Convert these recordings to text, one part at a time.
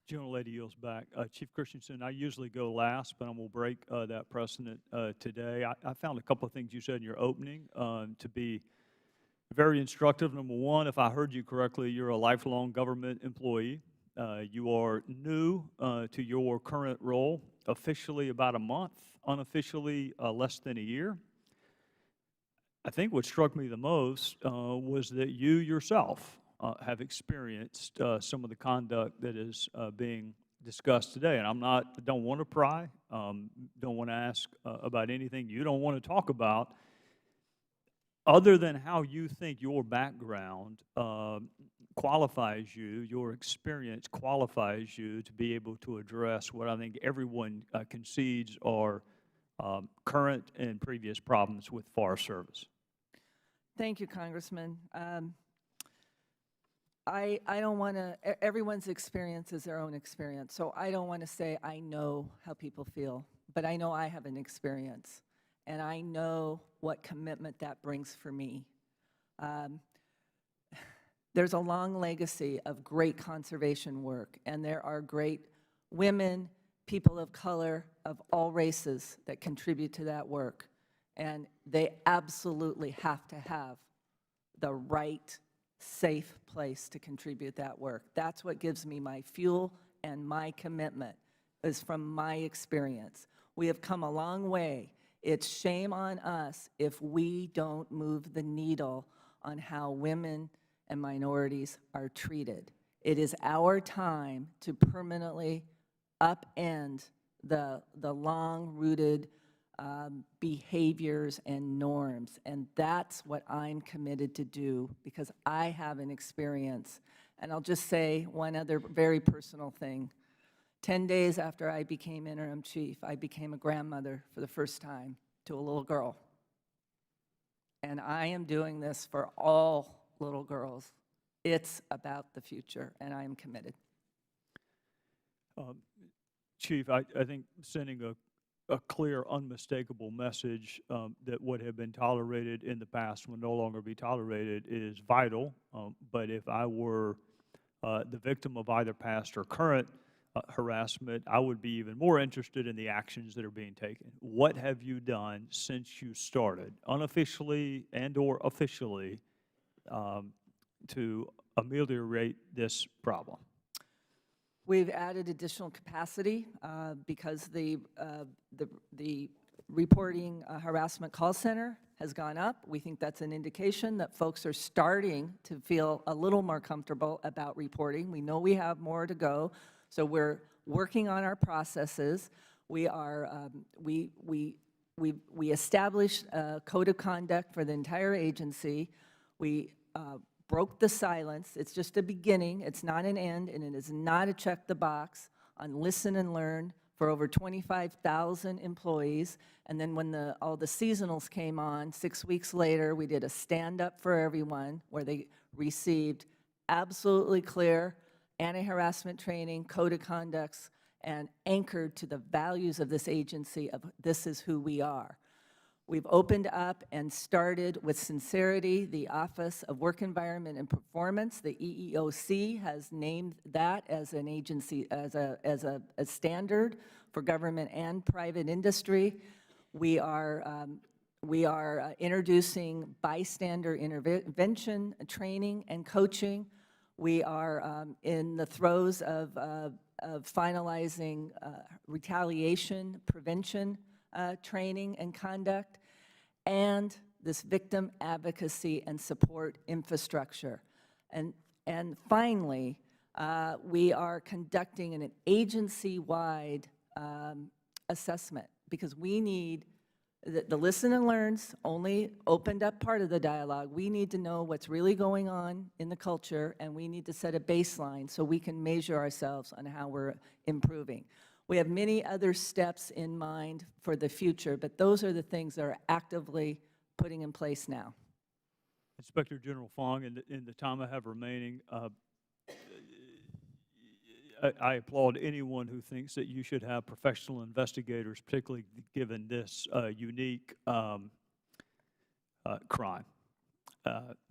Gentlelady yields back. Chief Christensen, I usually go last, but I'm going to break that precedent today. I found a couple of things you said in your opening to be very instructive. Number one, if I heard you correctly, you're a lifelong government employee. You are new to your current role, officially about a month, unofficially less than a year. I think what struck me the most was that you yourself have experienced some of the conduct that is being discussed today. And don't want to pry, don't want to ask about anything you don't want to talk about, other than how you think your background qualifies you, your experience qualifies you to be able to address what I think everyone concedes are current and previous problems with Forest Service. Thank you, Congressman. I don't want to, everyone's experience is their own experience, so I don't want to say I know how people feel, but I know I have an experience, and I know what commitment that brings for me. There's a long legacy of great conservation work, and there are great women, people of color, of all races that contribute to that work. And they absolutely have to have the right, safe place to contribute that work. That's what gives me my fuel and my commitment, is from my experience. We have come a long way. It's shame on us if we don't move the needle on how women and minorities are treated. It is our time to permanently upend the long-rooted behaviors and norms, and that's what I'm committed to do because I have an experience. And I'll just say one other very personal thing. 10 days after I became interim chief, I became a grandmother for the first time to a little girl. And I am doing this for all little girls. It's about the future, and I am committed. Chief, I think sending a clear, unmistakable message that what had been tolerated in the past will no longer be tolerated is vital. But if I were the victim of either past or current harassment, I would be even more interested in the actions that are being taken. What have you done since you started, unofficially and or officially, to ameliorate this problem? We've added additional capacity because the reporting harassment call center has gone up. We think that's an indication that folks are starting to feel a little more comfortable about reporting. We know we have more to go, so we're working on our processes. We are we established a code of conduct for the entire agency. We broke the silence. It's just a beginning. It's not an end, and it is not a check the box on listen and learn for over 25,000 employees. And then when all the seasonals came on, 6 weeks later, we did a stand-up for everyone where they received absolutely clear anti-harassment training, code of conducts, and anchored to the values of this agency of this is who we are. We've opened up and started with sincerity the Office of Work Environment and Performance. The EEOC has named that as an agency, as a standard for government and private industry. We are introducing bystander intervention training and coaching. We are in the throes of finalizing retaliation prevention training and conduct, and this victim advocacy and support infrastructure. And finally, we are conducting an agency-wide assessment because we need the listen and learns only opened up part of the dialogue. We need to know what's really going on in the culture, and we need to set a baseline so we can measure ourselves on how we're improving. We have many other steps in mind for the future, but those are the things that are actively putting in place now. Inspector General Fong, in the time I have remaining, I applaud anyone who thinks that you should have professional investigators, particularly given this unique crime.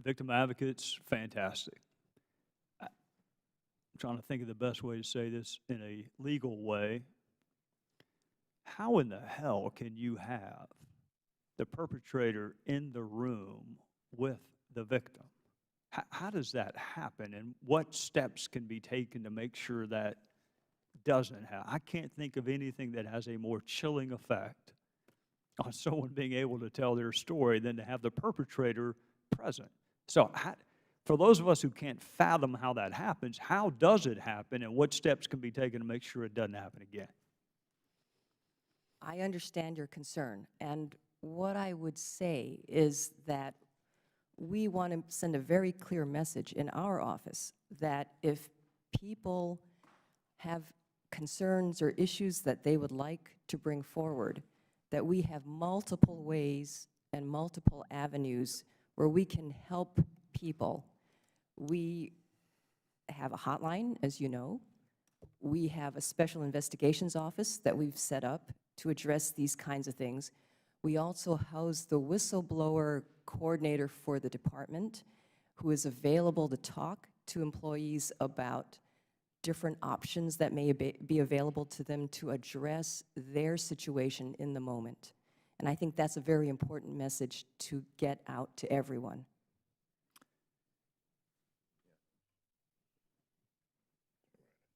Victim advocates, fantastic. I'm trying to think of the best way to say this in a legal way. How in the hell can you have the perpetrator in the room with the victim? How does that happen, and what steps can be taken to make sure that doesn't happen? I can't think of anything that has a more chilling effect on someone being able to tell their story than to have the perpetrator present. So for those of us who can't fathom how that happens, how does it happen, and what steps can be taken to make sure it doesn't happen again? I understand your concern, and what I would say is that we want to send a very clear message in our office that if people have concerns or issues that they would like to bring forward, that we have multiple ways and multiple avenues where we can help people. We have a hotline, as you know. We have a special investigations office that we've set up to address these kinds of things. We also house the whistleblower coordinator for the department, who is available to talk to employees about different options that may be available to them to address their situation in the moment. And I think that's a very important message to get out to everyone.